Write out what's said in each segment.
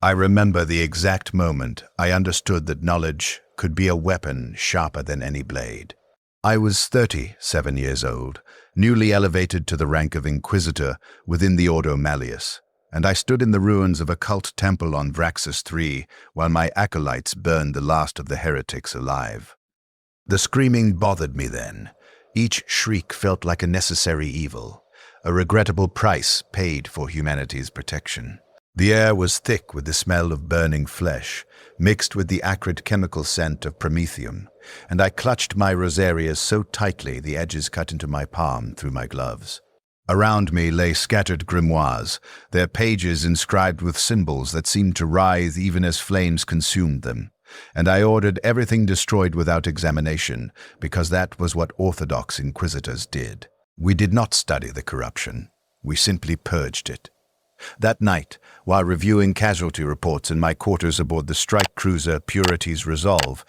I remember the exact moment I understood that knowledge could be a weapon sharper than any blade. I was 37 years old, newly elevated to the rank of Inquisitor within the Ordo Malleus, and I stood in the ruins of a cult temple on Vraxis III while my acolytes burned the last of the heretics alive. The screaming bothered me then. Each shriek felt like a necessary evil, a regrettable price paid for humanity's protection. The air was thick with the smell of burning flesh, mixed with the acrid chemical scent of promethium, and I clutched my rosarias so tightly the edges cut into my palm through my gloves. Around me lay scattered grimoires, their pages inscribed with symbols that seemed to writhe even as flames consumed them, and I ordered everything destroyed without examination, because that was what Orthodox Inquisitors did. We did not study the corruption. We simply purged it. That night, while reviewing casualty reports in my quarters aboard the strike cruiser Purity's Resolve,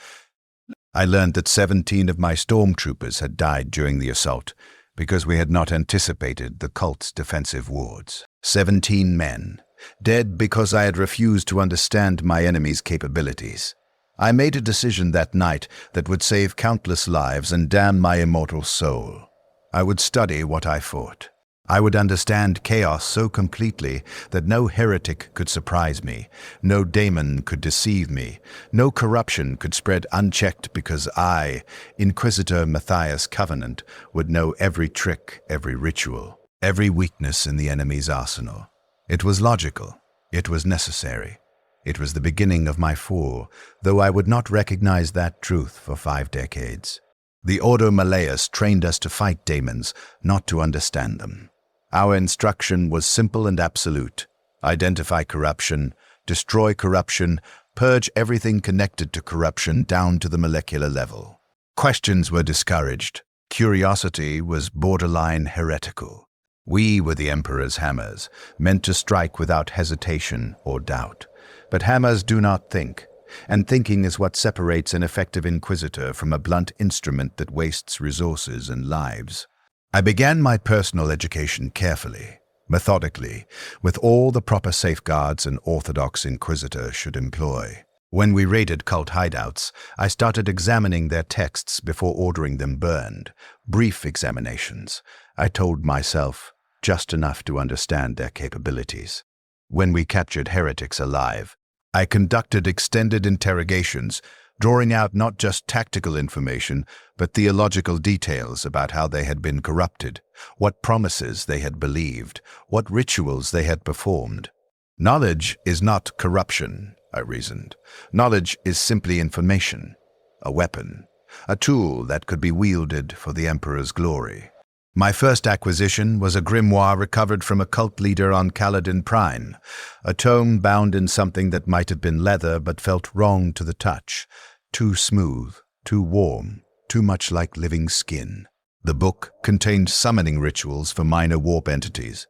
I learned that 17 of my stormtroopers had died during the assault because we had not anticipated the cult's defensive wards. 17 men, dead because I had refused to understand my enemy's capabilities. I made a decision that night that would save countless lives and damn my immortal soul. I would study what I fought. I would understand chaos so completely that no heretic could surprise me, no daemon could deceive me, no corruption could spread unchecked because I, Inquisitor Matthias Covenant, would know every trick, every ritual, every weakness in the enemy's arsenal. It was logical. It was necessary. It was the beginning of my fall, though I would not recognize that truth for 5 decades. The Ordo Malleus trained us to fight daemons, not to understand them. Our instruction was simple and absolute. Identify corruption, destroy corruption, purge everything connected to corruption down to the molecular level. Questions were discouraged. Curiosity was borderline heretical. We were the Emperor's hammers, meant to strike without hesitation or doubt. But hammers do not think, and thinking is what separates an effective Inquisitor from a blunt instrument that wastes resources and lives. I began my personal education carefully, methodically, with all the proper safeguards an Orthodox Inquisitor should employ. When we raided cult hideouts, I started examining their texts before ordering them burned. Brief examinations. I told myself just enough to understand their capabilities. When we captured heretics alive, I conducted extended interrogations, drawing out not just tactical information, but theological details about how they had been corrupted, what promises they had believed, what rituals they had performed. Knowledge is not corruption, I reasoned. Knowledge is simply information, a weapon, a tool that could be wielded for the Emperor's glory. My first acquisition was a grimoire recovered from a cult leader on Kaladin Prime, a tome bound in something that might have been leather but felt wrong to the touch, too smooth, too warm, too much like living skin. The book contained summoning rituals for minor warp entities,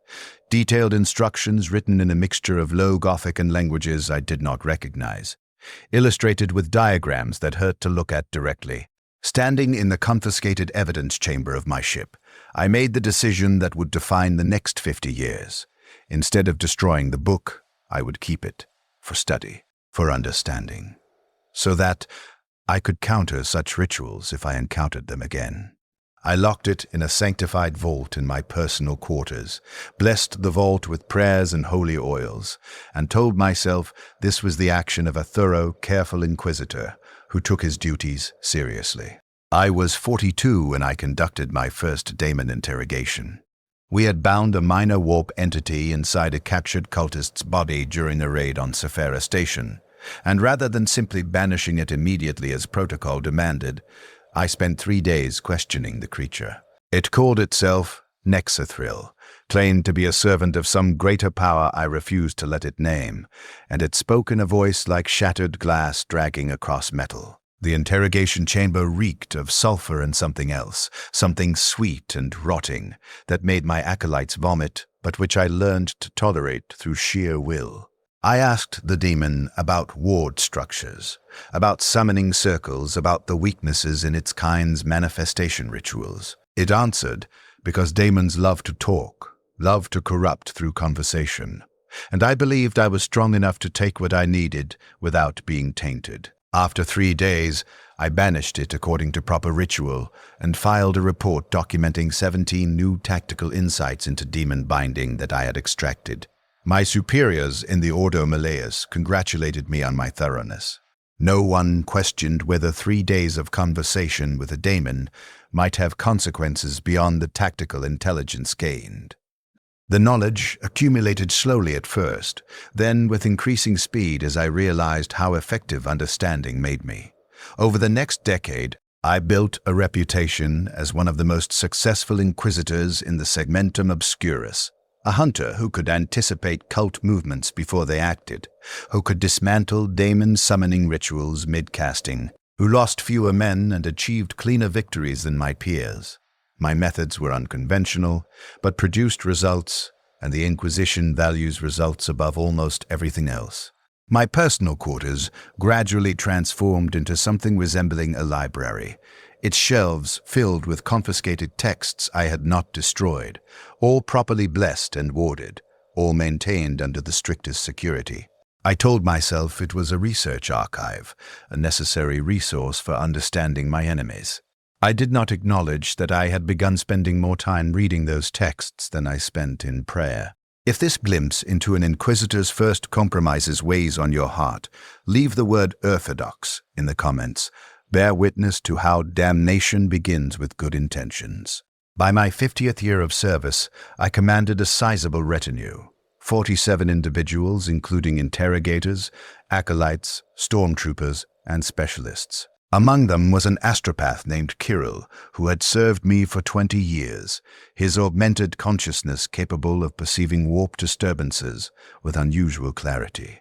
detailed instructions written in a mixture of Low Gothic and languages I did not recognize, illustrated with diagrams that hurt to look at directly. Standing in the confiscated evidence chamber of my ship, I made the decision that would define the next 50 years. Instead of destroying the book, I would keep it, for study, for understanding, so that I could counter such rituals if I encountered them again. I locked it in a sanctified vault in my personal quarters, blessed the vault with prayers and holy oils, and told myself this was the action of a thorough, careful Inquisitor who took his duties seriously. I was 42 when I conducted my first daemon interrogation. We had bound a minor warp entity inside a captured cultist's body during a raid on Sephira Station, and rather than simply banishing it immediately as protocol demanded, I spent 3 days questioning the creature. It called itself Nexathril, claimed to be a servant of some greater power I refused to let it name, and it spoke in a voice like shattered glass dragging across metal. The interrogation chamber reeked of sulfur and something else, something sweet and rotting, that made my acolytes vomit, but which I learned to tolerate through sheer will. I asked the demon about ward structures, about summoning circles, about the weaknesses in its kind's manifestation rituals. It answered, because daemons love to talk, love to corrupt through conversation. and I believed I was strong enough to take what I needed without being tainted. After 3 days, I banished it according to proper ritual and filed a report documenting 17 new tactical insights into demon binding that I had extracted. My superiors in the Ordo Malleus congratulated me on my thoroughness. No one questioned whether 3 days of conversation with a daemon might have consequences beyond the tactical intelligence gained. The knowledge accumulated slowly at first, then with increasing speed as I realized how effective understanding made me. Over the next decade, I built a reputation as one of the most successful inquisitors in the Segmentum Obscurus, a hunter who could anticipate cult movements before they acted, who could dismantle daemon summoning rituals mid-casting, who lost fewer men and achieved cleaner victories than my peers. My methods were unconventional, but produced results, and the Inquisition values results above almost everything else. My personal quarters gradually transformed into something resembling a library, its shelves filled with confiscated texts I had not destroyed, all properly blessed and warded, all maintained under the strictest security. I told myself it was a research archive, a necessary resource for understanding my enemies. I did not acknowledge that I had begun spending more time reading those texts than I spent in prayer. If this glimpse into an inquisitor's first compromises weighs on your heart, leave the word orthodox in the comments. Bear witness to how damnation begins with good intentions. By my 50th year of service, I commanded a sizable retinue, 47 individuals including interrogators, acolytes, stormtroopers, and specialists. Among them was an astropath named Kirill, who had served me for 20 years, his augmented consciousness capable of perceiving warp disturbances with unusual clarity.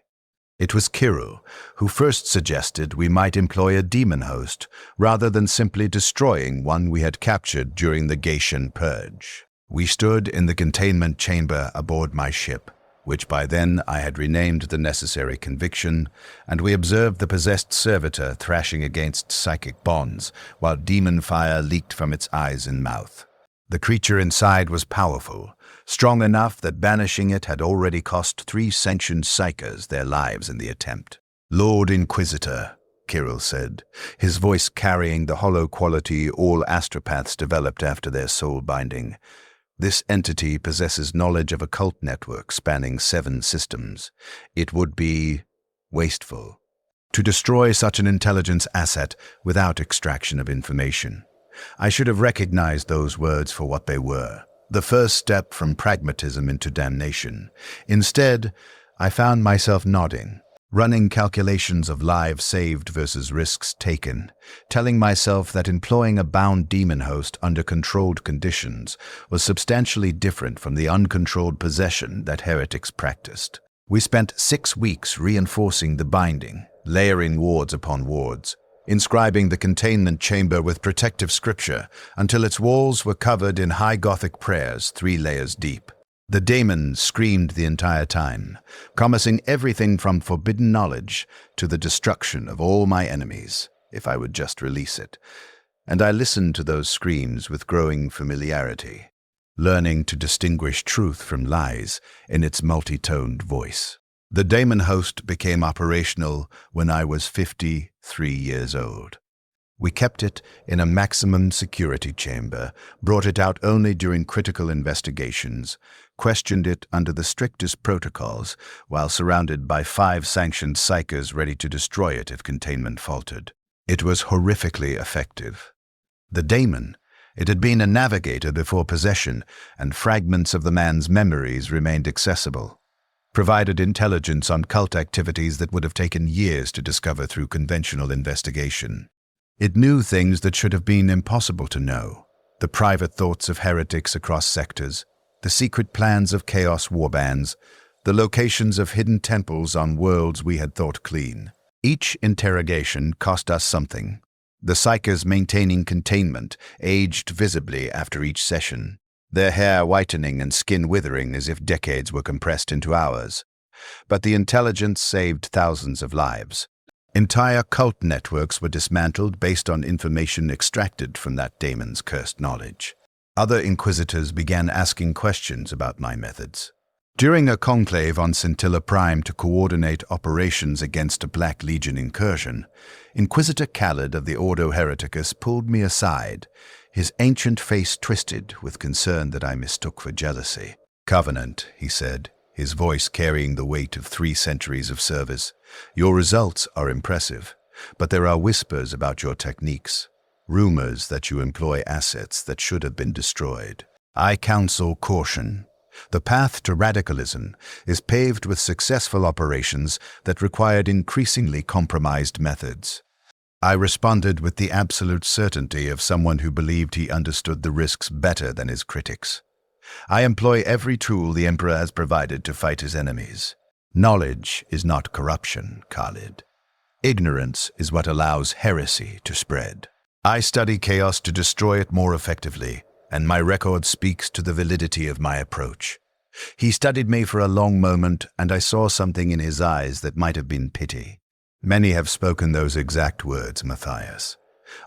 It was Kirill who first suggested we might employ a demon host rather than simply destroying one we had captured during the Gaetian Purge. We stood in the containment chamber aboard my ship, which by then I had renamed the Necessary Conviction, and we observed the possessed servitor thrashing against psychic bonds, while demon fire leaked from its eyes and mouth. The creature inside was powerful, strong enough that banishing it had already cost 3 sanctioned psychers their lives in the attempt. "Lord Inquisitor," Kirill said, his voice carrying the hollow quality all astropaths developed after their soul binding. "This entity possesses knowledge of a cult network spanning 7 systems. It would be wasteful to destroy such an intelligence asset without extraction of information." I should have recognized those words for what they were, the first step from pragmatism into damnation. Instead, I found myself nodding, running calculations of lives saved versus risks taken, telling myself that employing a bound demon host under controlled conditions was substantially different from the uncontrolled possession that heretics practiced. We spent 6 weeks reinforcing the binding, layering wards upon wards, inscribing the containment chamber with protective scripture until its walls were covered in high Gothic prayers 3 layers deep. The daemon screamed the entire time, promising everything from forbidden knowledge to the destruction of all my enemies, if I would just release it. And I listened to those screams with growing familiarity, learning to distinguish truth from lies in its multi-toned voice. The daemon host became operational when I was 53 years old. We kept it in a maximum security chamber, brought it out only during critical investigations, questioned it under the strictest protocols, while surrounded by 5 sanctioned psychers ready to destroy it if containment faltered. It was horrifically effective. The daemon, it had been a navigator before possession, and fragments of the man's memories remained accessible, provided intelligence on cult activities that would have taken years to discover through conventional investigation. It knew things that should have been impossible to know, the private thoughts of heretics across sectors, the secret plans of chaos warbands, the locations of hidden temples on worlds we had thought clean. Each interrogation cost us something. The psychers maintaining containment aged visibly after each session, their hair whitening and skin withering as if decades were compressed into hours. But the intelligence saved thousands of lives. Entire cult networks were dismantled based on information extracted from that daemon's cursed knowledge. Other inquisitors began asking questions about my methods. During a conclave on Scintilla Prime to coordinate operations against a Black Legion incursion, Inquisitor Khaled of the Ordo Hereticus pulled me aside, his ancient face twisted with concern that I mistook for jealousy. "Covenant," he said, his voice carrying the weight of 3 centuries of service. "Your results are impressive, but there are whispers about your techniques, rumors that you employ assets that should have been destroyed. I counsel caution. The path to radicalism is paved with successful operations that required increasingly compromised methods." I responded with the absolute certainty of someone who believed he understood the risks better than his critics. "I employ every tool the Emperor has provided to fight his enemies. Knowledge is not corruption, Khalid. Ignorance is what allows heresy to spread. I study chaos to destroy it more effectively, and my record speaks to the validity of my approach." He studied me for a long moment, and I saw something in his eyes that might have been pity. "Many have spoken those exact words, Matthias.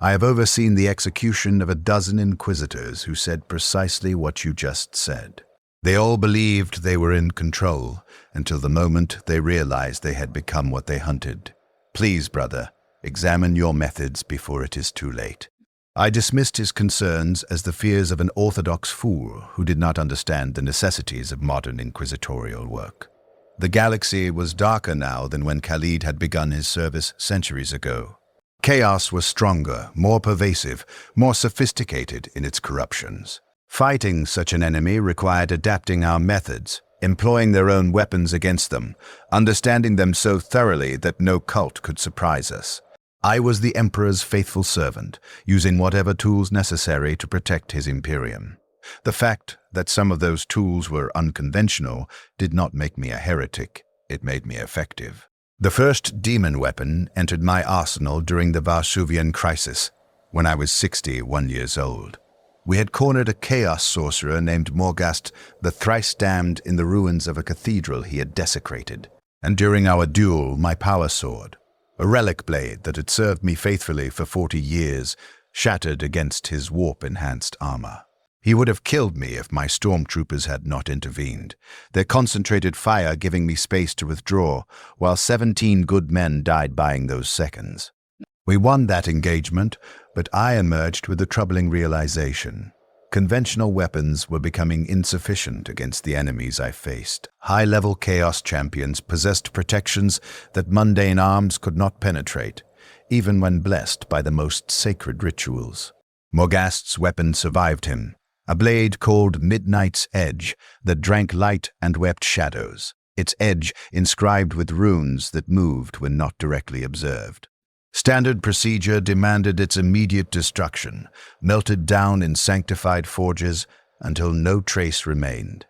I have overseen the execution of a dozen inquisitors who said precisely what you just said. They all believed they were in control until the moment they realized they had become what they hunted. Please, brother, examine your methods before it is too late." I dismissed his concerns as the fears of an orthodox fool who did not understand the necessities of modern inquisitorial work. The galaxy was darker now than when Khalid had begun his service centuries ago. Chaos was stronger, more pervasive, more sophisticated in its corruptions. Fighting such an enemy required adapting our methods, employing their own weapons against them, understanding them so thoroughly that no cult could surprise us. I was the Emperor's faithful servant, using whatever tools necessary to protect his Imperium. The fact that some of those tools were unconventional did not make me a heretic, it made me effective. The first demon weapon entered my arsenal during the Varsuvian crisis, when I was 61 years old. We had cornered a chaos sorcerer named Morghast the Thrice-Damned in the ruins of a cathedral he had desecrated, and during our duel my power sword, a relic blade that had served me faithfully for 40 years, shattered against his warp-enhanced armor. He would have killed me if my stormtroopers had not intervened, their concentrated fire giving me space to withdraw, while 17 good men died buying those seconds. We won that engagement, but I emerged with a troubling realization. Conventional weapons were becoming insufficient against the enemies I faced. High-level Chaos champions possessed protections that mundane arms could not penetrate, even when blessed by the most sacred rituals. Morghast's weapon survived him, a blade called Midnight's Edge that drank light and wept shadows, its edge inscribed with runes that moved when not directly observed. Standard procedure demanded its immediate destruction, melted down in sanctified forges until no trace remained.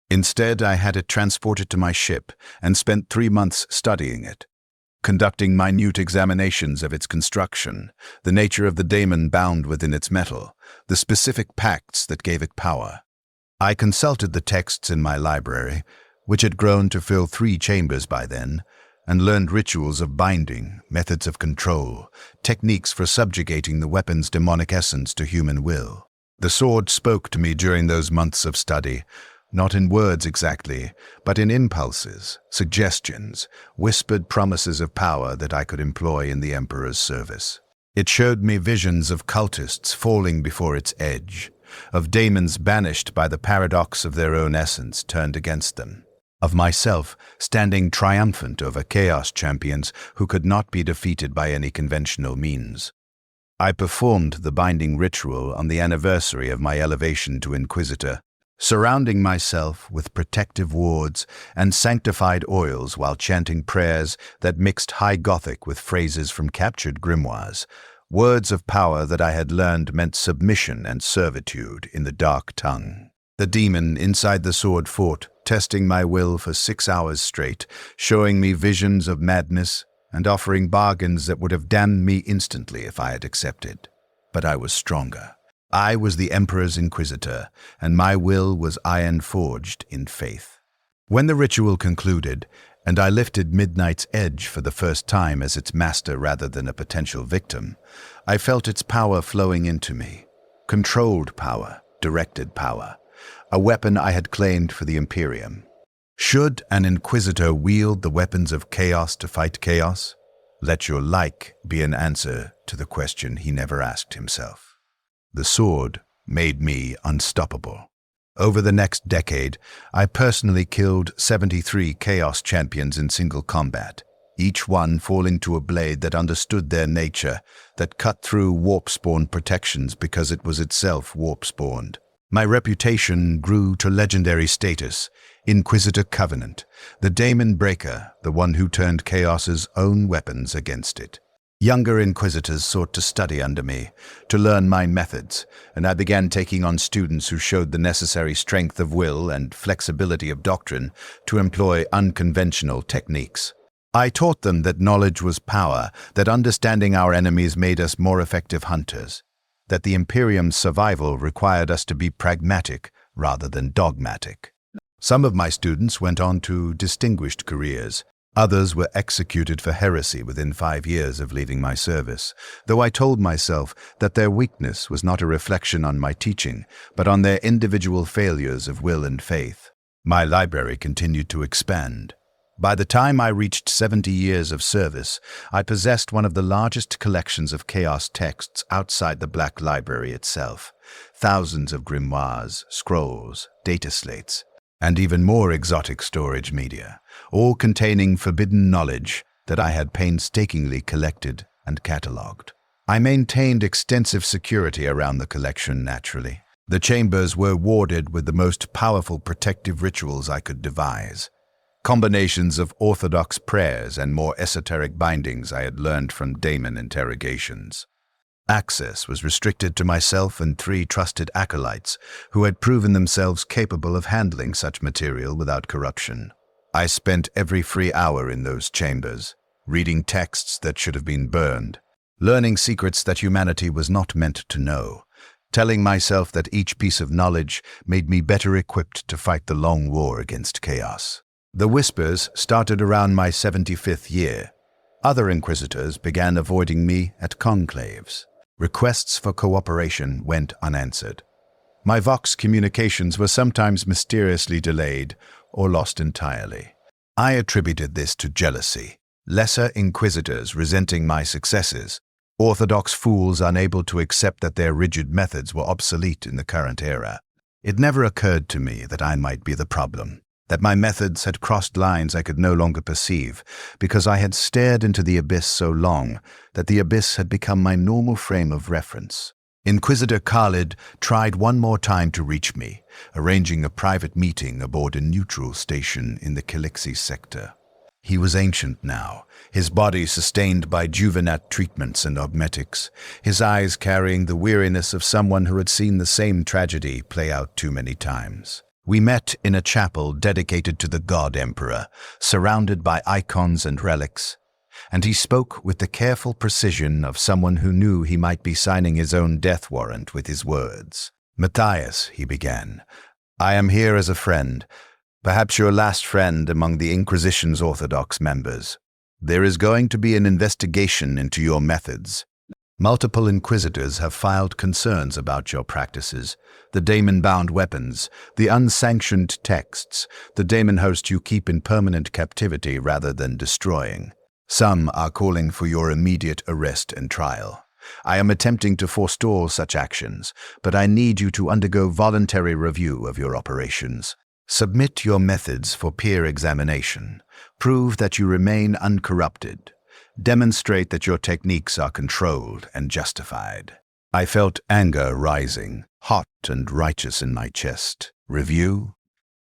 Instead, I had it transported to my ship and spent 3 months studying it, conducting minute examinations of its construction, the nature of the daemon bound within its metal, the specific pacts that gave it power. I consulted the texts in my library, which had grown to fill 3 chambers by then, and learned rituals of binding, methods of control, techniques for subjugating the weapon's demonic essence to human will. The sword spoke to me during those months of study, not in words exactly, but in impulses, suggestions, whispered promises of power that I could employ in the Emperor's service. It showed me visions of cultists falling before its edge, of daemons banished by the paradox of their own essence turned against them, of myself standing triumphant over chaos champions who could not be defeated by any conventional means. I performed the binding ritual on the anniversary of my elevation to Inquisitor, surrounding myself with protective wards and sanctified oils while chanting prayers that mixed High Gothic with phrases from captured grimoires, words of power that I had learned meant submission and servitude in the dark tongue. The demon inside the sword fought, testing my will for 6 hours straight, showing me visions of madness and offering bargains that would have damned me instantly if I had accepted. But I was stronger. I was the Emperor's Inquisitor, and my will was iron-forged in faith. When the ritual concluded, and I lifted Midnight's Edge for the first time as its master rather than a potential victim, I felt its power flowing into me. Controlled power, directed power, a weapon I had claimed for the Imperium. Should an Inquisitor wield the weapons of chaos to fight chaos? Let your like be an answer to the question he never asked himself. The sword made me unstoppable. Over the next decade, I personally killed 73 Chaos champions in single combat, each one falling to a blade that understood their nature, that cut through warp-spawn protections because it was itself warp-spawned. My reputation grew to legendary status, Inquisitor Covenant, the Daemon Breaker, the one who turned Chaos's own weapons against it. Younger Inquisitors sought to study under me, to learn my methods, and I began taking on students who showed the necessary strength of will and flexibility of doctrine to employ unconventional techniques. I taught them that knowledge was power, that understanding our enemies made us more effective hunters, that the Imperium's survival required us to be pragmatic rather than dogmatic. Some of my students went on to distinguished careers. Others were executed for heresy within 5 years of leaving my service, though I told myself that their weakness was not a reflection on my teaching, but on their individual failures of will and faith. My library continued to expand. By the time I reached 70 years of service, I possessed one of the largest collections of chaos texts outside the Black Library itself. Thousands of grimoires, scrolls, data slates, and even more exotic storage media, all containing forbidden knowledge that I had painstakingly collected and catalogued. I maintained extensive security around the collection, naturally. The chambers were warded with the most powerful protective rituals I could devise. Combinations of orthodox prayers and more esoteric bindings I had learned from daemon interrogations. Access was restricted to myself and 3 trusted acolytes who had proven themselves capable of handling such material without corruption. I spent every free hour in those chambers, reading texts that should have been burned, learning secrets that humanity was not meant to know, telling myself that each piece of knowledge made me better equipped to fight the long war against chaos. The whispers started around my 75th year. Other Inquisitors began avoiding me at conclaves. Requests for cooperation went unanswered. My Vox communications were sometimes mysteriously delayed or lost entirely. I attributed this to jealousy, lesser Inquisitors resenting my successes, orthodox fools unable to accept that their rigid methods were obsolete in the current era. It never occurred to me that I might be the problem, that my methods had crossed lines I could no longer perceive, because I had stared into the abyss so long that the abyss had become my normal frame of reference. Inquisitor Khalid tried one more time to reach me, arranging a private meeting aboard a neutral station in the Calixi sector. He was ancient now, his body sustained by juvenat treatments and augmetics, his eyes carrying the weariness of someone who had seen the same tragedy play out too many times. We met in a chapel dedicated to the God Emperor, surrounded by icons and relics, and he spoke with the careful precision of someone who knew he might be signing his own death warrant with his words. "Matthias," he began, "I am here as a friend, perhaps your last friend among the Inquisition's Orthodox members. There is going to be an investigation into your methods. Multiple Inquisitors have filed concerns about your practices, the daemon-bound weapons, the unsanctioned texts, the daemon host you keep in permanent captivity rather than destroying. Some are calling for your immediate arrest and trial. I am attempting to forestall such actions, but I need you to undergo voluntary review of your operations. Submit your methods for peer examination. Prove that you remain uncorrupted. Demonstrate that your techniques are controlled and justified." I felt anger rising, hot and righteous in my chest. Review?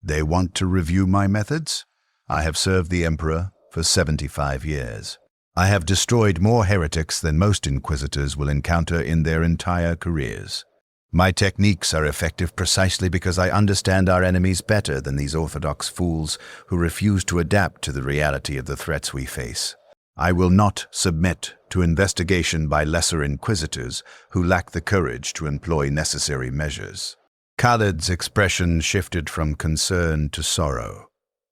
They want to review my methods? I have served the Emperor for 75 years. I have destroyed more heretics than most Inquisitors will encounter in their entire careers. My techniques are effective precisely because I understand our enemies better than these orthodox fools who refuse to adapt to the reality of the threats we face. I will not submit to investigation by lesser Inquisitors who lack the courage to employ necessary measures. Khalid's expression shifted from concern to sorrow.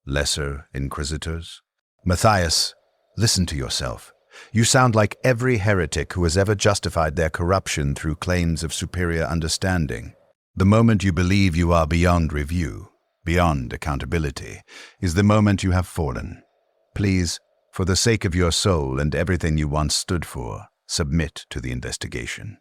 Lesser Inquisitors? Matthias, listen to yourself. You sound like every heretic who has ever justified their corruption through claims of superior understanding. The moment you believe you are beyond review, beyond accountability, is the moment you have fallen. Please, for the sake of your soul and everything you once stood for, submit to the investigation.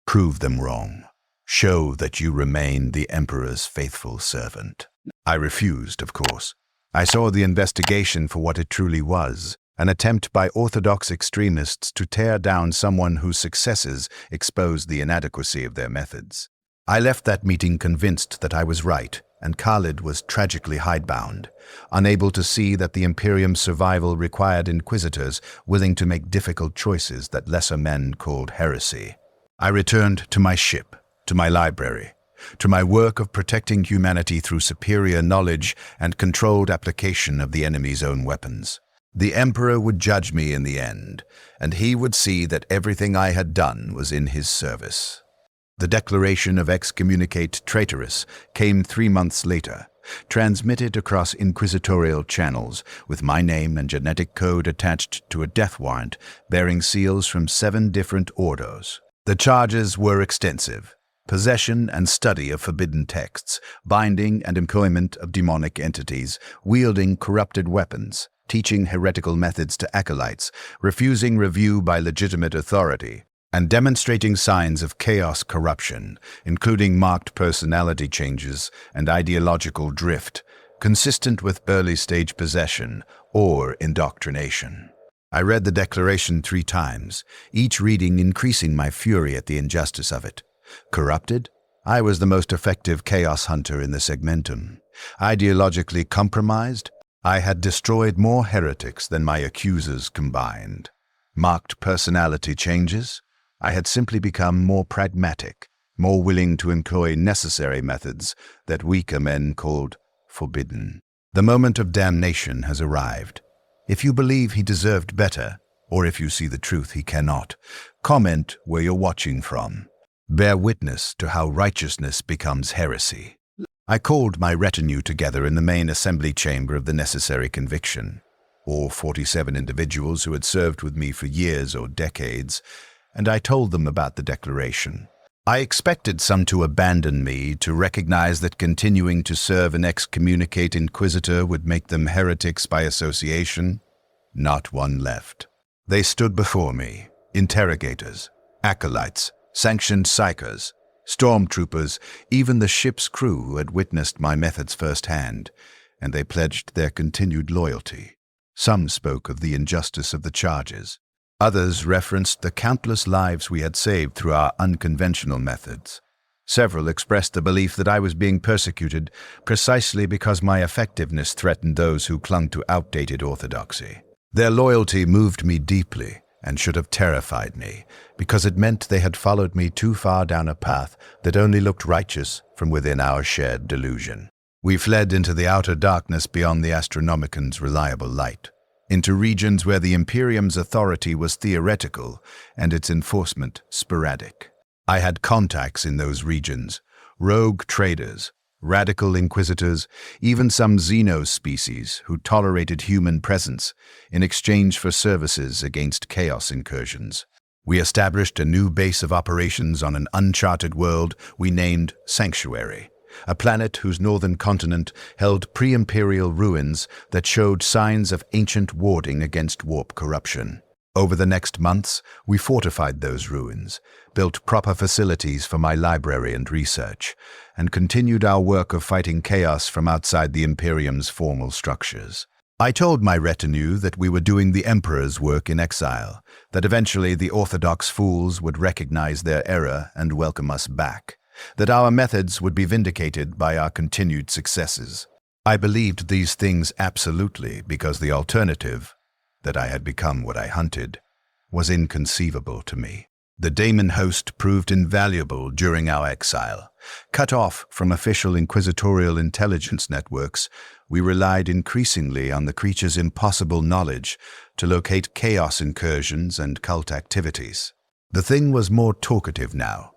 Prove them wrong. Show that you remain the Emperor's faithful servant. I refused, of course. I saw the investigation for what it truly was, an attempt by orthodox extremists to tear down someone whose successes exposed the inadequacy of their methods. I left that meeting convinced that I was right, and Khalid was tragically hidebound, unable to see that the Imperium's survival required inquisitors willing to make difficult choices that lesser men called heresy. I returned to my ship, to my library, to my work of protecting humanity through superior knowledge and controlled application of the enemy's own weapons. The Emperor would judge me in the end, and he would see that everything I had done was in his service. The declaration of excommunicate traitorous came 3 months later, transmitted across inquisitorial channels with my name and genetic code attached to a death warrant bearing seals from 7 different orders. The charges were extensive: possession and study of forbidden texts, binding and employment of demonic entities, wielding corrupted weapons, teaching heretical methods to acolytes, refusing review by legitimate authority, and demonstrating signs of chaos corruption, including marked personality changes and ideological drift, consistent with early-stage possession or indoctrination. I read the declaration 3 times, each reading increasing my fury at the injustice of it. Corrupted? I was the most effective chaos hunter in the segmentum. Ideologically compromised? I had destroyed more heretics than my accusers combined. Marked personality changes? I had simply become more pragmatic, more willing to employ necessary methods that weaker men called forbidden. The moment of damnation has arrived. If you believe he deserved better, or if you see the truth he cannot, comment where you're watching from. Bear witness to how righteousness becomes heresy. I called my retinue together in the main assembly chamber of the necessary conviction, all 47 individuals who had served with me for years or decades, and I told them about the declaration. I expected some to abandon me, to recognize that continuing to serve an excommunicate inquisitor would make them heretics by association. Not one left. They stood before me, interrogators, acolytes, sanctioned psychers, stormtroopers, even the ship's crew who had witnessed my methods firsthand, and they pledged their continued loyalty. Some spoke of the injustice of the charges. Others referenced the countless lives we had saved through our unconventional methods. Several expressed the belief that I was being persecuted precisely because my effectiveness threatened those who clung to outdated orthodoxy. Their loyalty moved me deeply and should have terrified me, because it meant they had followed me too far down a path that only looked righteous from within our shared delusion. We fled into the outer darkness beyond the Astronomican's reliable light, into regions where the Imperium's authority was theoretical and its enforcement sporadic. I had contacts in those regions, rogue traders, radical inquisitors, even some Xeno species who tolerated human presence in exchange for services against chaos incursions. We established a new base of operations on an uncharted world we named Sanctuary, a planet whose northern continent held pre-imperial ruins that showed signs of ancient warding against warp corruption. Over the next months, we fortified those ruins, built proper facilities for my library and research, and continued our work of fighting chaos from outside the Imperium's formal structures. I told my retinue that we were doing the Emperor's work in exile, that eventually the orthodox fools would recognize their error and welcome us back, that our methods would be vindicated by our continued successes. I believed these things absolutely because the alternative, that I had become what I hunted, was inconceivable to me. The daemon host proved invaluable during our exile. Cut off from official inquisitorial intelligence networks, we relied increasingly on the creature's impossible knowledge to locate chaos incursions and cult activities. The thing was more talkative now,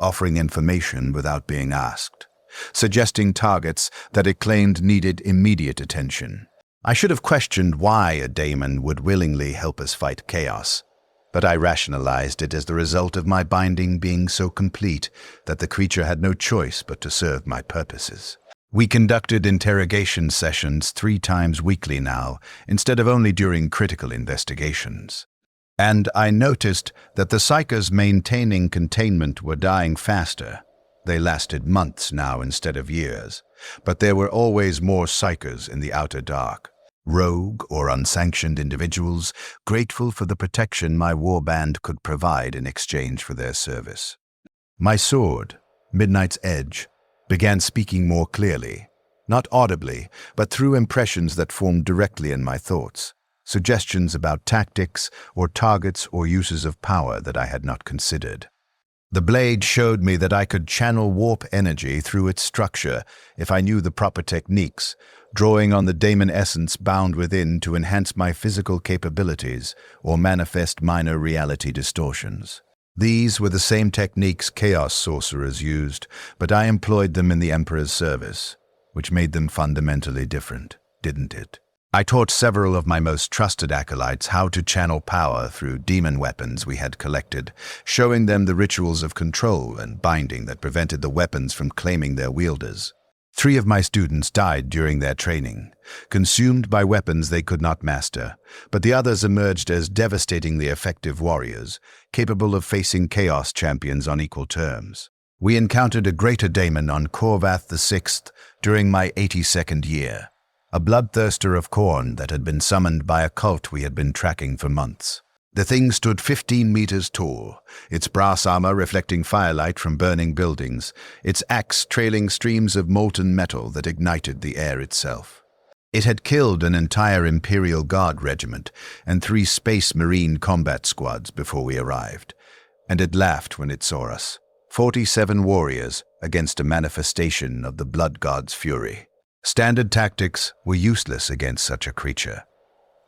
offering information without being asked, suggesting targets that it claimed needed immediate attention. I should have questioned why a daemon would willingly help us fight chaos, but I rationalized it as the result of my binding being so complete that the creature had no choice but to serve my purposes. We conducted interrogation sessions 3 times weekly now, instead of only during critical investigations. And I noticed that the psychers maintaining containment were dying faster. They lasted months now instead of years, but there were always more psychers in the outer dark. Rogue or unsanctioned individuals, grateful for the protection my warband could provide in exchange for their service. My sword, Midnight's Edge, began speaking more clearly, not audibly, but through impressions that formed directly in my thoughts, suggestions about tactics or targets or uses of power that I had not considered. The blade showed me that I could channel warp energy through its structure if I knew the proper techniques, drawing on the daemon essence bound within to enhance my physical capabilities or manifest minor reality distortions. These were the same techniques chaos sorcerers used, but I employed them in the Emperor's service, which made them fundamentally different, didn't it? I taught several of my most trusted acolytes how to channel power through demon weapons we had collected, showing them the rituals of control and binding that prevented the weapons from claiming their wielders. 3 of my students died during their training, consumed by weapons they could not master, but the others emerged as devastatingly effective warriors, capable of facing chaos champions on equal terms. We encountered a greater daemon on Corvath VI during my 82nd year, a bloodthirster of Khorne that had been summoned by a cult we had been tracking for months. The thing stood 15 meters tall, its brass armor reflecting firelight from burning buildings, its axe trailing streams of molten metal that ignited the air itself. It had killed an entire Imperial Guard regiment and 3 Space Marine combat squads before we arrived, and it laughed when it saw us. 47 warriors against a manifestation of the Blood God's fury. Standard tactics were useless against such a creature.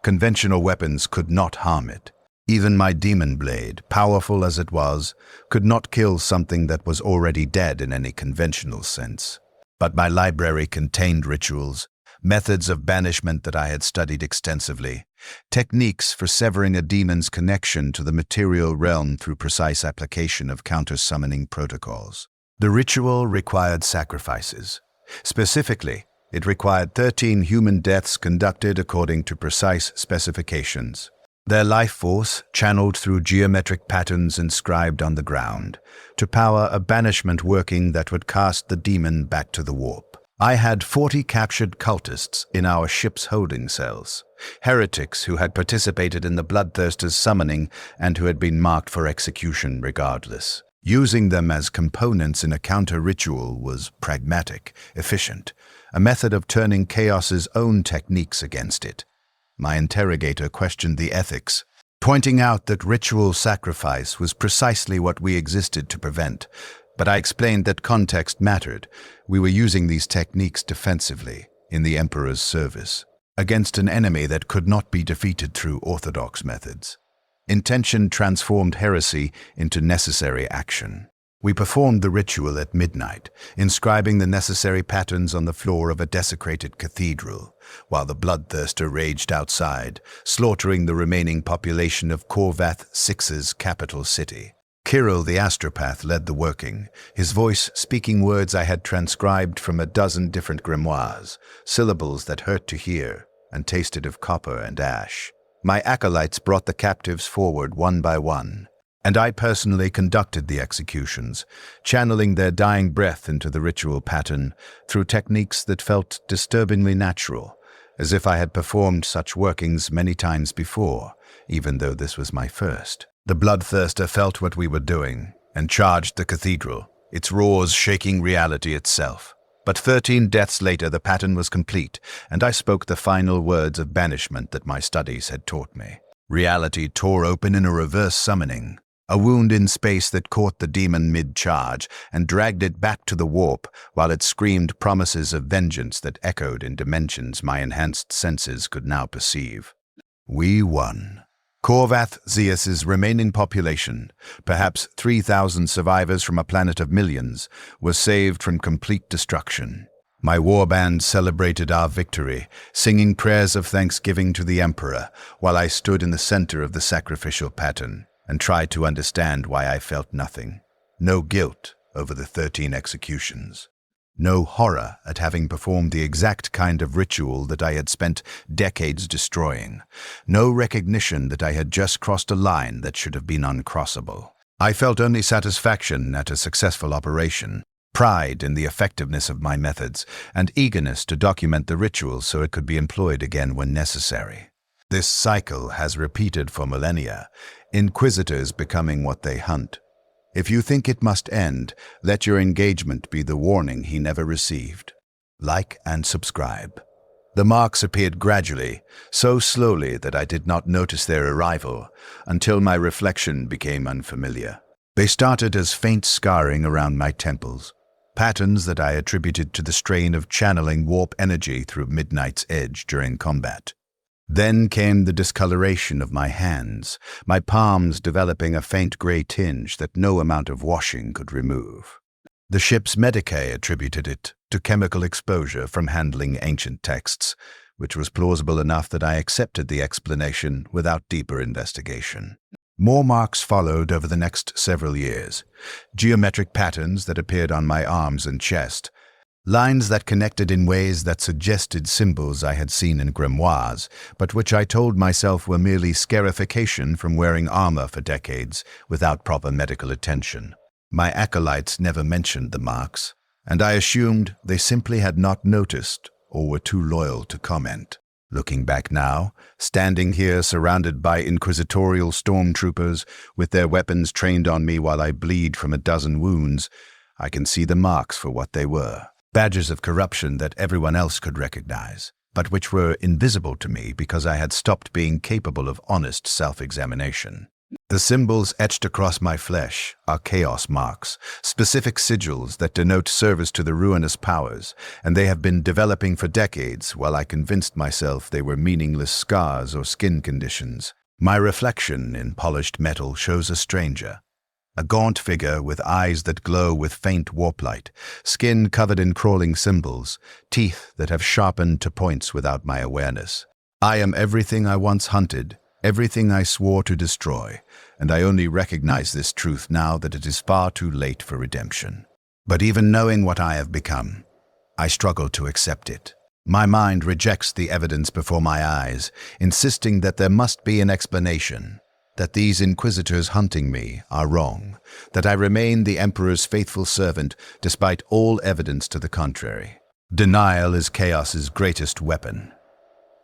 Conventional weapons could not harm it. Even my demon blade, powerful as it was, could not kill something that was already dead in any conventional sense. But my library contained rituals, methods of banishment that I had studied extensively, techniques for severing a demon's connection to the material realm through precise application of counter-summoning protocols. The ritual required sacrifices. Specifically, it required 13 human deaths conducted according to precise specifications. Their life force channeled through geometric patterns inscribed on the ground, to power a banishment working that would cast the demon back to the warp. I had 40 captured cultists in our ship's holding cells, heretics who had participated in the Bloodthirster's summoning and who had been marked for execution regardless. Using them as components in a counter-ritual was pragmatic, efficient, a method of turning Chaos's own techniques against it. My interrogator questioned the ethics, pointing out that ritual sacrifice was precisely what we existed to prevent, but I explained that context mattered. We were using these techniques defensively, in the Emperor's service, against an enemy that could not be defeated through orthodox methods. Intention transformed heresy into necessary action. We performed the ritual at midnight, inscribing the necessary patterns on the floor of a desecrated cathedral, while the bloodthirster raged outside, slaughtering the remaining population of Corvath VI's capital city. Kirill the astropath led the working, his voice speaking words I had transcribed from a dozen different grimoires, syllables that hurt to hear and tasted of copper and ash. My acolytes brought the captives forward one by one, and I personally conducted the executions, channeling their dying breath into the ritual pattern through techniques that felt disturbingly natural, as if I had performed such workings many times before, even though this was my first. The bloodthirster felt what we were doing and charged the cathedral, its roars shaking reality itself. But 13 deaths later, the pattern was complete, and I spoke the final words of banishment that my studies had taught me. Reality tore open in a reverse summoning, a wound in space that caught the demon mid-charge and dragged it back to the warp while it screamed promises of vengeance that echoed in dimensions my enhanced senses could now perceive. We won. Corvath Zeus's remaining population, perhaps 3,000 survivors from a planet of millions, was saved from complete destruction. My warband celebrated our victory, singing prayers of thanksgiving to the Emperor, while I stood in the center of the sacrificial pattern and tried to understand why I felt nothing. No guilt over the 13 executions. No horror at having performed the exact kind of ritual that I had spent decades destroying. No recognition that I had just crossed a line that should have been uncrossable. I felt only satisfaction at a successful operation, pride in the effectiveness of my methods, and eagerness to document the ritual so it could be employed again when necessary. This cycle has repeated for millennia, Inquisitors becoming what they hunt. If you think it must end, let your engagement be the warning he never received. Like and subscribe. The marks appeared gradually, so slowly that I did not notice their arrival until my reflection became unfamiliar. They started as faint scarring around my temples, patterns that I attributed to the strain of channeling warp energy through Midnight's Edge during combat. Then came the discoloration of my hands, my palms developing a faint gray tinge that no amount of washing could remove. The ship's medicae attributed it to chemical exposure from handling ancient texts, which was plausible enough that I accepted the explanation without deeper investigation. More marks followed over the next several years, geometric patterns that appeared on my arms and chest, lines that connected in ways that suggested symbols I had seen in grimoires, but which I told myself were merely scarification from wearing armor for decades without proper medical attention. My acolytes never mentioned the marks, and I assumed they simply had not noticed or were too loyal to comment. Looking back now, standing here surrounded by inquisitorial stormtroopers with their weapons trained on me while I bleed from a dozen wounds, I can see the marks for what they were. Badges of corruption that everyone else could recognize, but which were invisible to me because I had stopped being capable of honest self-examination. The symbols etched across my flesh are chaos marks, specific sigils that denote service to the ruinous powers, and they have been developing for decades while I convinced myself they were meaningless scars or skin conditions. My reflection in polished metal shows a stranger. A gaunt figure with eyes that glow with faint warp light, skin covered in crawling symbols, teeth that have sharpened to points without my awareness. I am everything I once hunted, everything I swore to destroy, and I only recognize this truth now that it is far too late for redemption. But even knowing what I have become, I struggle to accept it. My mind rejects the evidence before my eyes, insisting that there must be an explanation. That these inquisitors hunting me are wrong, that I remain the Emperor's faithful servant despite all evidence to the contrary. Denial is chaos's greatest weapon.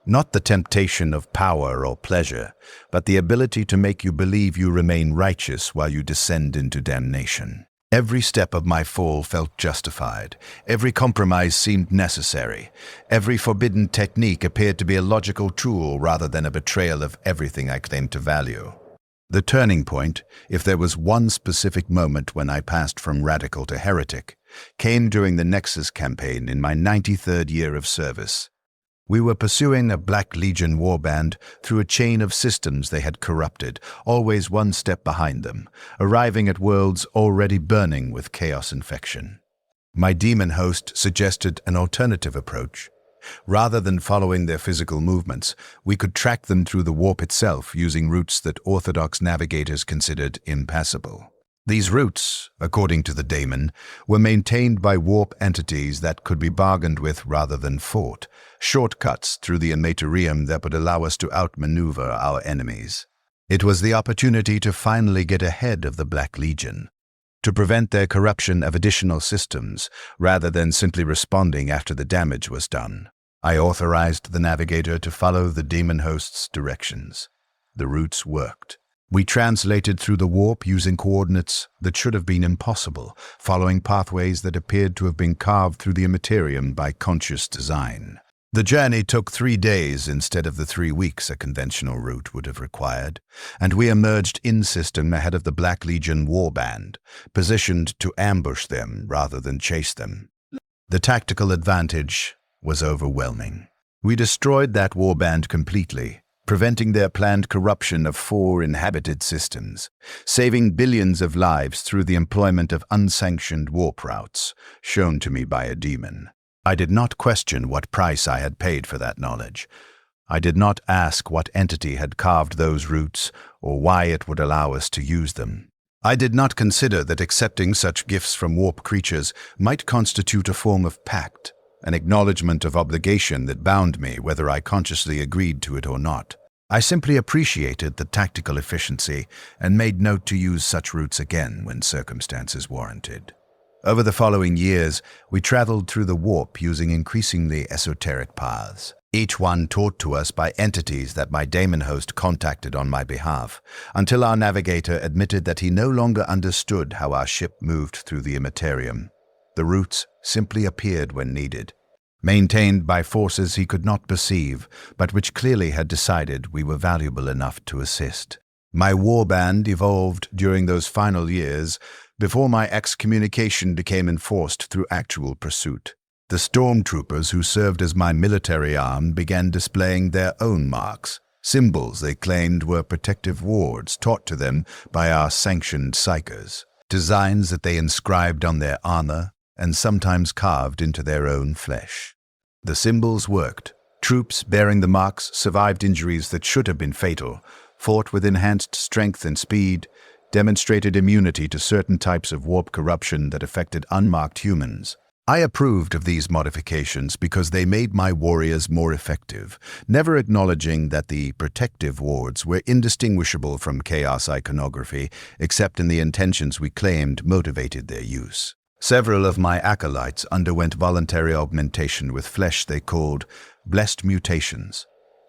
Not the temptation of power or pleasure, but the ability to make you believe you remain righteous while you descend into damnation. Every step of my fall felt justified. Every compromise seemed necessary. Every forbidden technique appeared to be a logical tool rather than a betrayal of everything I claimed to value. The turning point, if there was one specific moment when I passed from radical to heretic, came during the Nexus campaign in my 93rd year of service. We were pursuing a Black Legion warband through a chain of systems they had corrupted, always one step behind them, arriving at worlds already burning with chaos infection. My demon host suggested an alternative approach. Rather than following their physical movements, we could track them through the warp itself using routes that orthodox navigators considered impassable. These routes, according to the daemon, were maintained by warp entities that could be bargained with rather than fought, shortcuts through the Imperium that would allow us to outmaneuver our enemies. It was the opportunity to finally get ahead of the Black Legion, to prevent their corruption of additional systems rather than simply responding after the damage was done. I authorized the navigator to follow the demon host's directions. The routes worked. We translated through the warp using coordinates that should have been impossible, following pathways that appeared to have been carved through the Imperium by conscious design. The journey took 3 days instead of the 3 weeks a conventional route would have required, and we emerged in-system ahead of the Black Legion warband, positioned to ambush them rather than chase them. The tactical advantage was overwhelming. We destroyed that warband completely, preventing their planned corruption of 4 inhabited systems, saving billions of lives through the employment of unsanctioned warp routes, shown to me by a demon. I did not question what price I had paid for that knowledge. I did not ask what entity had carved those routes or why it would allow us to use them. I did not consider that accepting such gifts from warp creatures might constitute a form of pact, an acknowledgement of obligation that bound me whether I consciously agreed to it or not. I simply appreciated the tactical efficiency and made note to use such routes again when circumstances warranted. Over the following years, we traveled through the warp using increasingly esoteric paths, each one taught to us by entities that my daemon host contacted on my behalf, until our navigator admitted that he no longer understood how our ship moved through the Imperium. The routes simply appeared when needed, maintained by forces he could not perceive, but which clearly had decided we were valuable enough to assist. My warband evolved during those final years, before my excommunication became enforced through actual pursuit. The stormtroopers who served as my military arm began displaying their own marks, symbols they claimed were protective wards taught to them by our sanctioned psychers, designs that they inscribed on their armor and sometimes carved into their own flesh. The symbols worked. Troops bearing the marks survived injuries that should have been fatal, fought with enhanced strength and speed, demonstrated immunity to certain types of warp corruption that affected unmarked humans. I approved of these modifications because they made my warriors more effective, never acknowledging that the protective wards were indistinguishable from chaos iconography, except in the intentions we claimed motivated their use. Several of my acolytes underwent voluntary augmentation with flesh they called blessed mutations.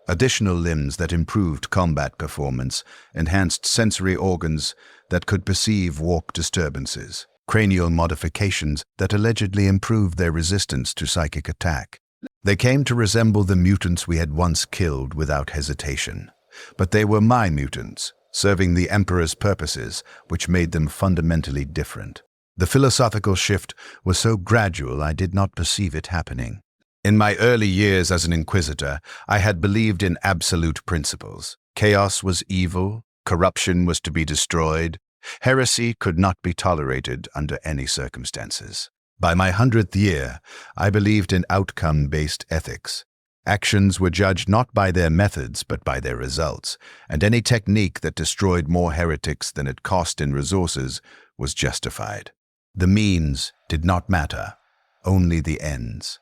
Additional limbs that improved combat performance, enhanced sensory organs that could perceive warp disturbances, cranial modifications that allegedly improved their resistance to psychic attack. They came to resemble the mutants we had once killed without hesitation. But they were my mutants, serving the Emperor's purposes, which made them fundamentally different. The philosophical shift was so gradual I did not perceive it happening. In my early years as an Inquisitor, I had believed in absolute principles. Chaos was evil, corruption was to be destroyed, heresy could not be tolerated under any circumstances. By my 100th year, I believed in outcome-based ethics. Actions were judged not by their methods but by their results, and any technique that destroyed more heretics than it cost in resources was justified. The means did not matter, only the ends.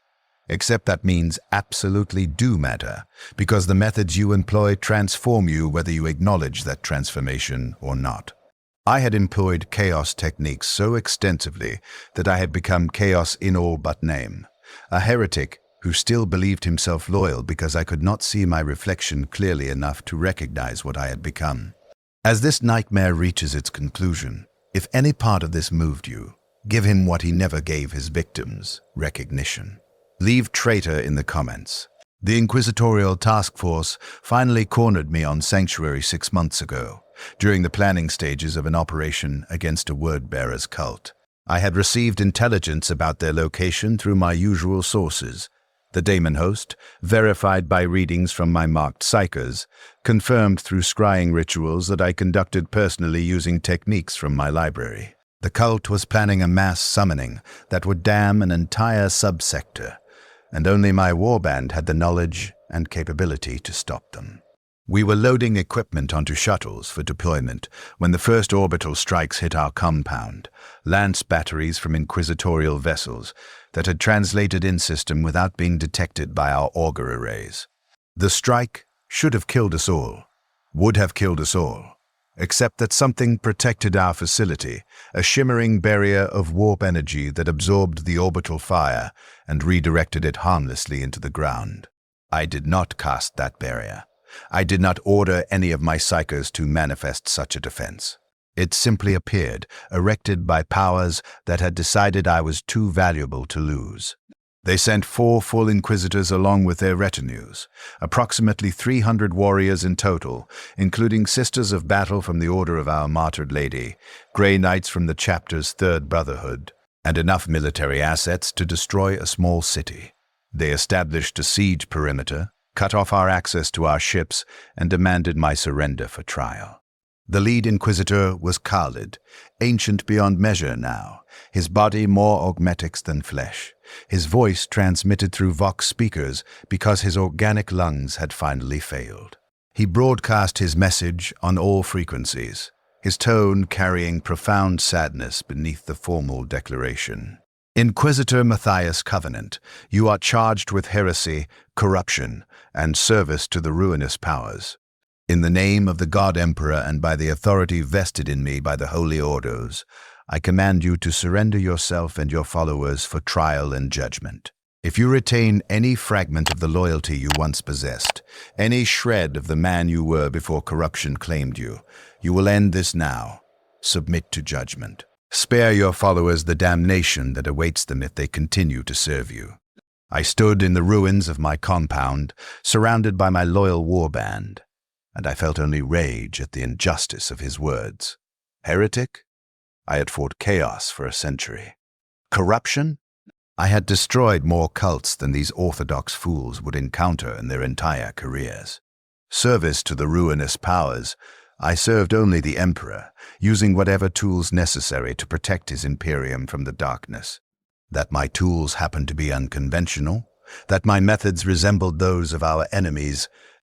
Except that means absolutely do matter, because the methods you employ transform you whether you acknowledge that transformation or not. I had employed chaos techniques so extensively that I had become chaos in all but name, a heretic who still believed himself loyal because I could not see my reflection clearly enough to recognize what I had become. As this nightmare reaches its conclusion, if any part of this moved you, give him what he never gave his victims, recognition. Leave traitor in the comments. The Inquisitorial Task Force finally cornered me on Sanctuary 6 months ago, during the planning stages of an operation against a word-bearer's cult. I had received intelligence about their location through my usual sources. The daemon host, verified by readings from my marked psychers, confirmed through scrying rituals that I conducted personally using techniques from my library. The cult was planning a mass summoning that would damn an entire subsector, and only my warband had the knowledge and capability to stop them. We were loading equipment onto shuttles for deployment when the first orbital strikes hit our compound, lance batteries from inquisitorial vessels that had translated in-system without being detected by our auger arrays. The strike should have killed us all, would have killed us all, except that something protected our facility, a shimmering barrier of warp energy that absorbed the orbital fire and redirected it harmlessly into the ground. I did not cast that barrier. I did not order any of my psychers to manifest such a defense. It simply appeared, erected by powers that had decided I was too valuable to lose. They sent 4 full Inquisitors along with their retinues, approximately 300 warriors in total, including Sisters of Battle from the Order of Our Martyred Lady, Grey Knights from the Chapter's Third Brotherhood, and enough military assets to destroy a small city. They established a siege perimeter, cut off our access to our ships, and demanded my surrender for trial. The lead Inquisitor was Khalid, ancient beyond measure now, his body more augmetics than flesh, his voice transmitted through Vox speakers because his organic lungs had finally failed. He broadcast his message on all frequencies, his tone carrying profound sadness beneath the formal declaration. Inquisitor Matthias Covenant, you are charged with heresy, corruption, and service to the ruinous powers. In the name of the God Emperor and by the authority vested in me by the Holy Orders, I command you to surrender yourself and your followers for trial and judgment. If you retain any fragment of the loyalty you once possessed, any shred of the man you were before corruption claimed you, you will end this now. Submit to judgment. Spare your followers the damnation that awaits them if they continue to serve you. I stood in the ruins of my compound, surrounded by my loyal warband, and I felt only rage at the injustice of his words. Heretic? I had fought chaos for a century. Corruption? I had destroyed more cults than these orthodox fools would encounter in their entire careers. Service to the ruinous powers, I served only the Emperor, using whatever tools necessary to protect his Imperium from the darkness. That my tools happened to be unconventional, that my methods resembled those of our enemies,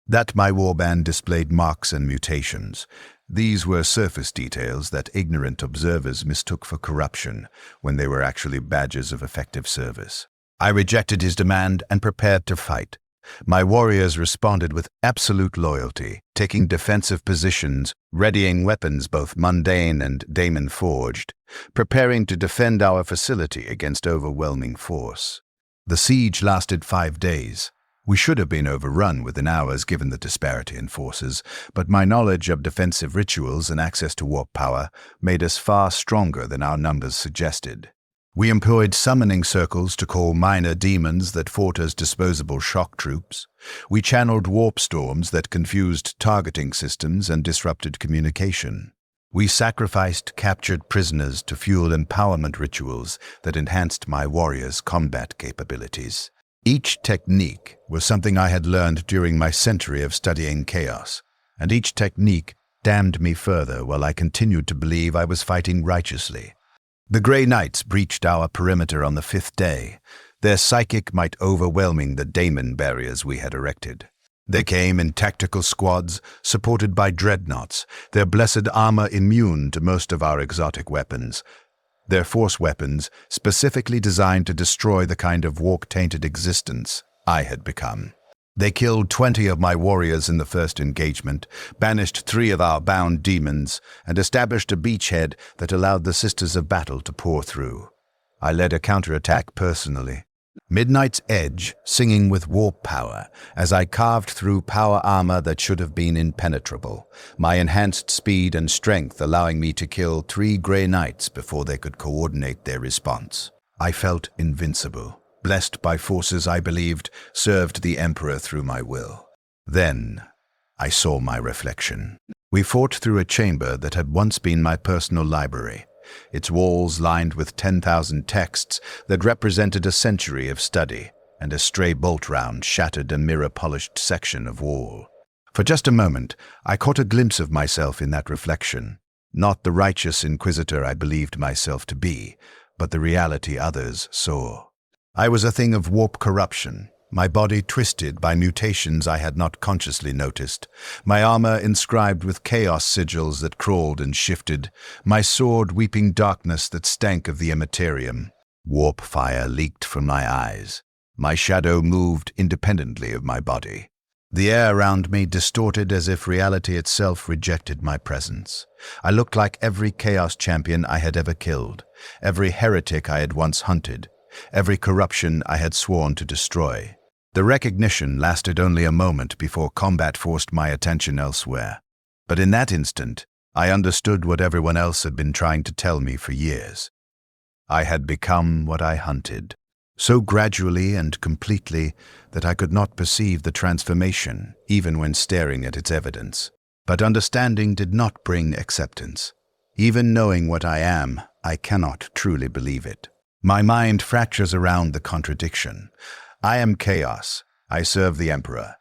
that my warband displayed marks and mutations. These were surface details that ignorant observers mistook for corruption when they were actually badges of effective service. I rejected his demand and prepared to fight. My warriors responded with absolute loyalty, taking defensive positions, readying weapons both mundane and daemon-forged, preparing to defend our facility against overwhelming force. The siege lasted 5 days. We should have been overrun within hours given the disparity in forces, but my knowledge of defensive rituals and access to warp power made us far stronger than our numbers suggested. We employed summoning circles to call minor demons that fought as disposable shock troops. We channeled warp storms that confused targeting systems and disrupted communication. We sacrificed captured prisoners to fuel empowerment rituals that enhanced my warriors' combat capabilities. Each technique was something I had learned during my century of studying chaos, and each technique damned me further while I continued to believe I was fighting righteously. The Grey Knights breached our perimeter on the 5th day, their psychic might overwhelming the daemon barriers we had erected. They came in tactical squads, supported by dreadnoughts, their blessed armor immune to most of our exotic weapons. Their force weapons specifically designed to destroy the kind of warp-tainted existence I had become. They killed 20 of my warriors in the first engagement, banished 3 of our bound demons, and established a beachhead that allowed the Sisters of Battle to pour through. I led a counterattack personally. Midnight's Edge, singing with warp power, as I carved through power armor that should have been impenetrable, my enhanced speed and strength allowing me to kill 3 Grey Knights before they could coordinate their response. I felt invincible, blessed by forces I believed served the Emperor through my will. Then, I saw my reflection. We fought through a chamber that had once been my personal library, its walls lined with 10,000 texts that represented a century of study, and a stray bolt round shattered a mirror-polished section of wall. For just a moment, I caught a glimpse of myself in that reflection, not the righteous Inquisitor I believed myself to be, but the reality others saw. I was a thing of warp corruption, my body twisted by mutations I had not consciously noticed, my armor inscribed with chaos sigils that crawled and shifted, my sword weeping darkness that stank of the Imperium. Warp fire leaked from my eyes. My shadow moved independently of my body. The air around me distorted as if reality itself rejected my presence. I looked like every chaos champion I had ever killed, every heretic I had once hunted, every corruption I had sworn to destroy. The recognition lasted only a moment before combat forced my attention elsewhere. But in that instant, I understood what everyone else had been trying to tell me for years. I had become what I hunted, so gradually and completely that I could not perceive the transformation, even when staring at its evidence. But understanding did not bring acceptance. Even knowing what I am, I cannot truly believe it. My mind fractures around the contradiction. I am chaos. I serve the Emperor.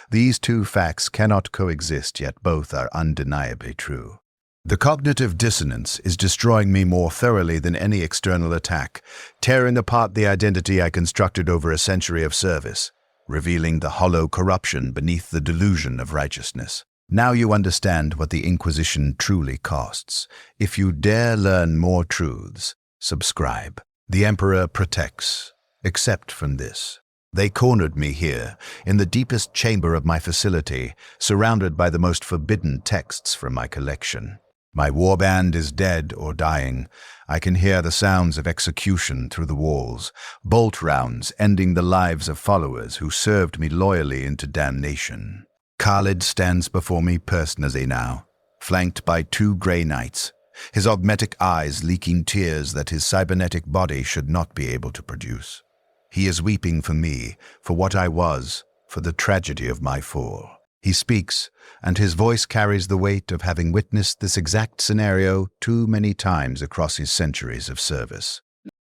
These two facts cannot coexist, yet both are undeniably true. The cognitive dissonance is destroying me more thoroughly than any external attack, tearing apart the identity I constructed over a century of service, revealing the hollow corruption beneath the delusion of righteousness. Now you understand what the Inquisition truly costs. If you dare learn more truths, subscribe. The Emperor protects, except from this. They cornered me here, in the deepest chamber of my facility, surrounded by the most forbidden texts from my collection. My warband is dead or dying. I can hear the sounds of execution through the walls, bolt rounds ending the lives of followers who served me loyally into damnation. Khalid stands before me personally now, flanked by 2 grey knights, his augmetic eyes leaking tears that his cybernetic body should not be able to produce. He is weeping for me, for what I was, for the tragedy of my fall. He speaks, and his voice carries the weight of having witnessed this exact scenario too many times across his centuries of service.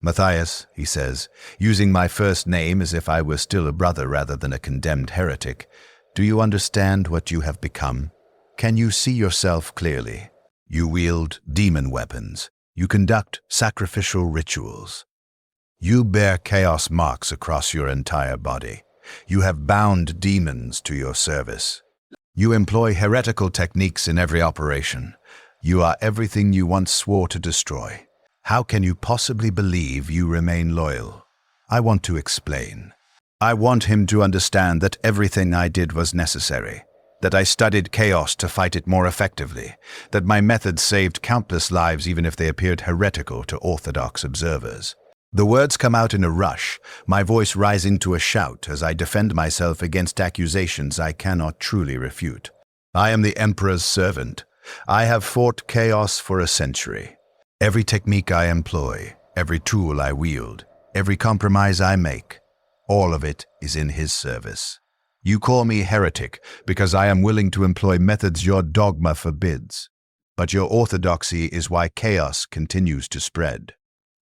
Matthias, he says, using my first name as if I were still a brother rather than a condemned heretic, do you understand what you have become? Can you see yourself clearly? You wield demon weapons. You conduct sacrificial rituals. You bear chaos marks across your entire body. You have bound demons to your service. You employ heretical techniques in every operation. You are everything you once swore to destroy. How can you possibly believe you remain loyal? I want to explain. I want him to understand that everything I did was necessary, that I studied chaos to fight it more effectively, that my methods saved countless lives even if they appeared heretical to orthodox observers. The words come out in a rush, my voice rising to a shout as I defend myself against accusations I cannot truly refute. I am the Emperor's servant. I have fought chaos for a century. Every technique I employ, every tool I wield, every compromise I make, all of it is in his service. You call me heretic because I am willing to employ methods your dogma forbids. But your orthodoxy is why chaos continues to spread.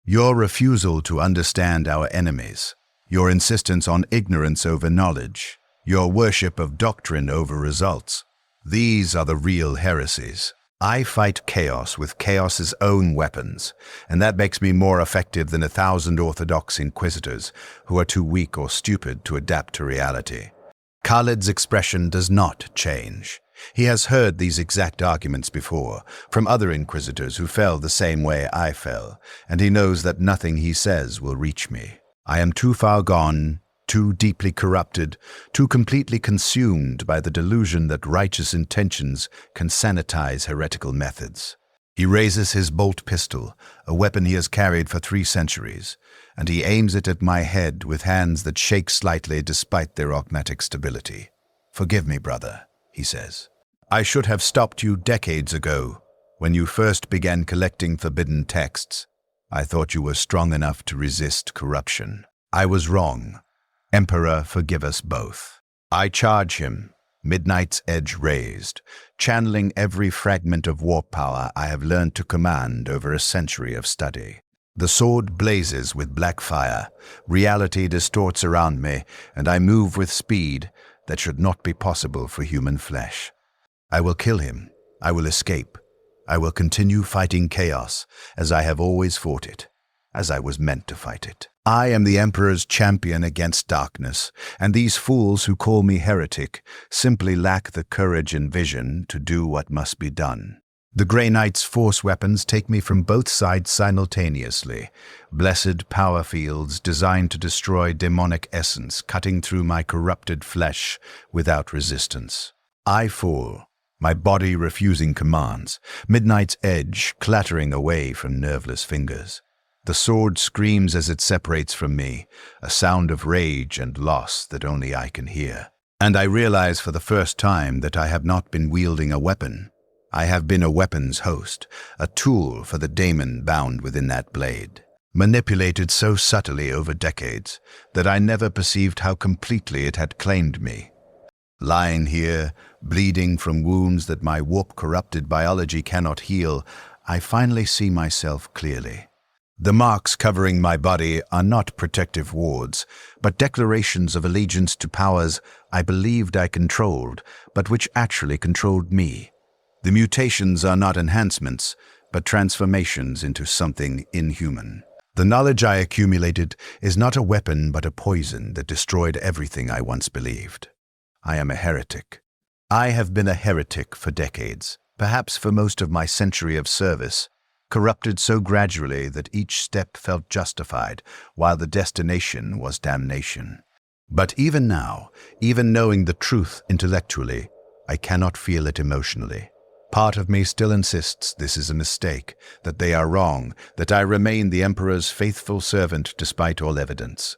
Your refusal to understand our enemies, your insistence on ignorance over knowledge, your worship of doctrine over results, these are the real heresies. I fight chaos with chaos's own weapons, and that makes me more effective than 1,000 orthodox inquisitors who are too weak or stupid to adapt to reality. Khalid's expression does not change. He has heard these exact arguments before, from other inquisitors who fell the same way I fell, and he knows that nothing he says will reach me. I am too far gone, too deeply corrupted, too completely consumed by the delusion that righteous intentions can sanitize heretical methods. He raises his bolt pistol, a weapon he has carried for 3 centuries, and he aims it at my head with hands that shake slightly despite their augmetic stability. "Forgive me, brother," he says. "I should have stopped you decades ago, when you first began collecting forbidden texts. I thought you were strong enough to resist corruption. I was wrong. Emperor, forgive us both." I charge him, Midnight's edge raised, channeling every fragment of warp power I have learned to command over a century of study. The sword blazes with black fire, reality distorts around me, and I move with speed that should not be possible for human flesh. I will kill him. I will escape. I will continue fighting chaos, as I have always fought it, as I was meant to fight it. I am the Emperor's champion against darkness, and these fools who call me heretic simply lack the courage and vision to do what must be done. The Grey Knight's force weapons take me from both sides simultaneously, blessed power fields designed to destroy demonic essence, cutting through my corrupted flesh without resistance. I fall, my body refusing commands, Midnight's edge clattering away from nerveless fingers. The sword screams as it separates from me, a sound of rage and loss that only I can hear. And I realize for the first time that I have not been wielding a weapon. I have been a weapon's host, a tool for the daemon bound within that blade, manipulated so subtly over decades that I never perceived how completely it had claimed me. Lying here, bleeding from wounds that my warp-corrupted biology cannot heal, I finally see myself clearly. The marks covering my body are not protective wards, but declarations of allegiance to powers I believed I controlled, but which actually controlled me. The mutations are not enhancements, but transformations into something inhuman. The knowledge I accumulated is not a weapon but a poison that destroyed everything I once believed. I am a heretic. I have been a heretic for decades, perhaps for most of my century of service, corrupted so gradually that each step felt justified, while the destination was damnation. But even now, even knowing the truth intellectually, I cannot feel it emotionally. Part of me still insists this is a mistake, that they are wrong, that I remain the Emperor's faithful servant despite all evidence.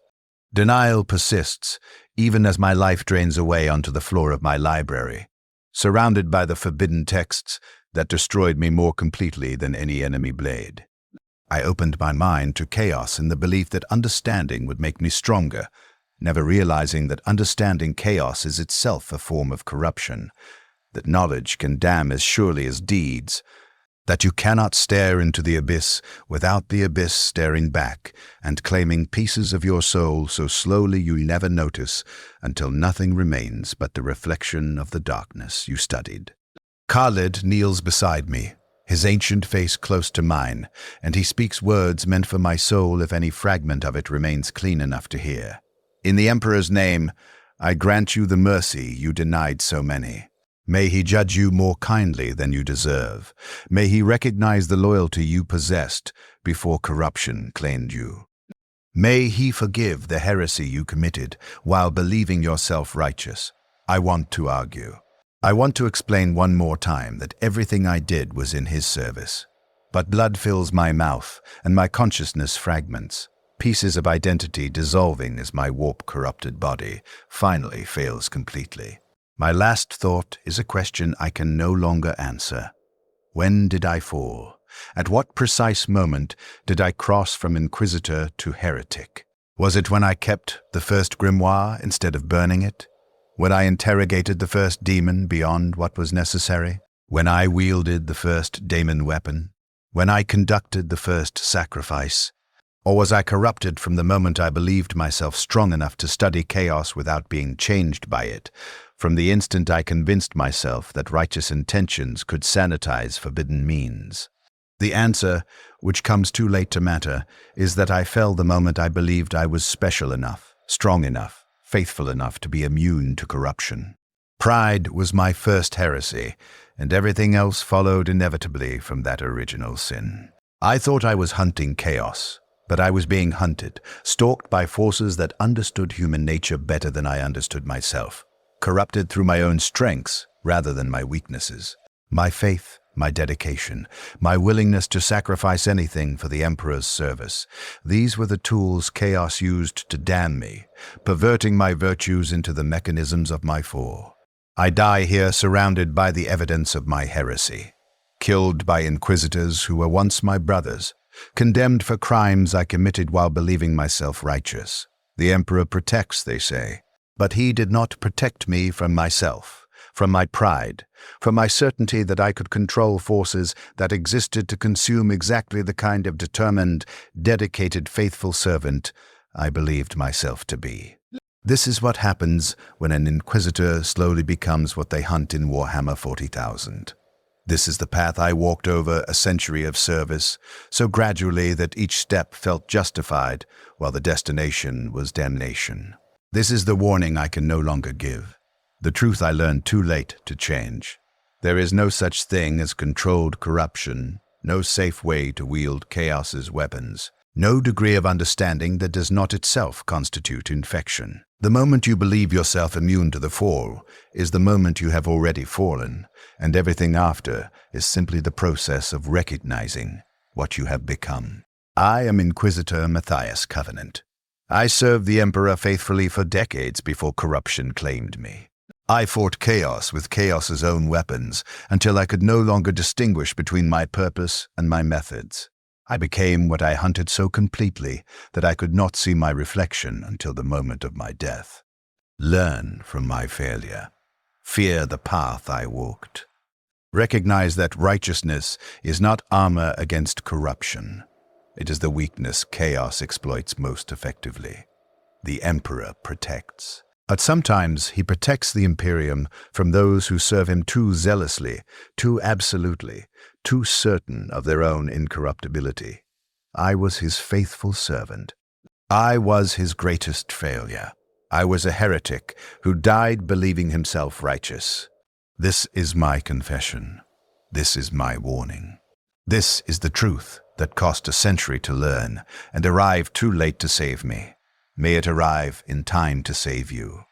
Denial persists, even as my life drains away onto the floor of my library, surrounded by the forbidden texts that destroyed me more completely than any enemy blade. I opened my mind to chaos in the belief that understanding would make me stronger, never realizing that understanding chaos is itself a form of corruption, that knowledge can damn as surely as deeds, that you cannot stare into the abyss without the abyss staring back and claiming pieces of your soul so slowly you never notice until nothing remains but the reflection of the darkness you studied. Khalid kneels beside me, his ancient face close to mine, and he speaks words meant for my soul if any fragment of it remains clean enough to hear. In the Emperor's name, I grant you the mercy you denied so many. May he judge you more kindly than you deserve. May he recognize the loyalty you possessed before corruption claimed you. May he forgive the heresy you committed while believing yourself righteous. I want to argue. I want to explain one more time that everything I did was in his service. But blood fills my mouth and my consciousness fragments, pieces of identity dissolving as my warp-corrupted body finally fails completely. My last thought is a question I can no longer answer. When did I fall? At what precise moment did I cross from Inquisitor to heretic? Was it when I kept the first grimoire instead of burning it? When I interrogated the first demon beyond what was necessary? When I wielded the first daemon weapon? When I conducted the first sacrifice? Or was I corrupted from the moment I believed myself strong enough to study chaos without being changed by it, from the instant I convinced myself that righteous intentions could sanitize forbidden means? The answer, which comes too late to matter, is that I fell the moment I believed I was special enough, strong enough, faithful enough to be immune to corruption. Pride was my first heresy, and everything else followed inevitably from that original sin. I thought I was hunting chaos, but I was being hunted, stalked by forces that understood human nature better than I understood myself, corrupted through my own strengths rather than my weaknesses. My faith, my dedication, my willingness to sacrifice anything for the Emperor's service. These were the tools chaos used to damn me, perverting my virtues into the mechanisms of my fall. I die here surrounded by the evidence of my heresy, killed by inquisitors who were once my brothers, condemned for crimes I committed while believing myself righteous. The Emperor protects, they say, but he did not protect me from myself, from my pride, from my certainty that I could control forces that existed to consume exactly the kind of determined, dedicated, faithful servant I believed myself to be. This is what happens when an Inquisitor slowly becomes what they hunt in Warhammer 40,000. This is the path I walked over a century of service, so gradually that each step felt justified, while the destination was damnation. This is the warning I can no longer give. The truth I learned too late to change. There is no such thing as controlled corruption, no safe way to wield chaos's weapons, no degree of understanding that does not itself constitute infection. The moment you believe yourself immune to the fall is the moment you have already fallen, and everything after is simply the process of recognizing what you have become. I am Inquisitor Matthias Covenant. I served the Emperor faithfully for decades before corruption claimed me. I fought chaos with chaos's own weapons until I could no longer distinguish between my purpose and my methods. I became what I hunted so completely that I could not see my reflection until the moment of my death. Learn from my failure. Fear the path I walked. Recognize that righteousness is not armor against corruption. It is the weakness chaos exploits most effectively. The Emperor protects. But sometimes he protects the Imperium from those who serve him too zealously, too absolutely, too certain of their own incorruptibility. I was his faithful servant. I was his greatest failure. I was a heretic who died believing himself righteous. This is my confession. This is my warning. This is the truth that cost a century to learn and arrived too late to save me. May it arrive in time to save you.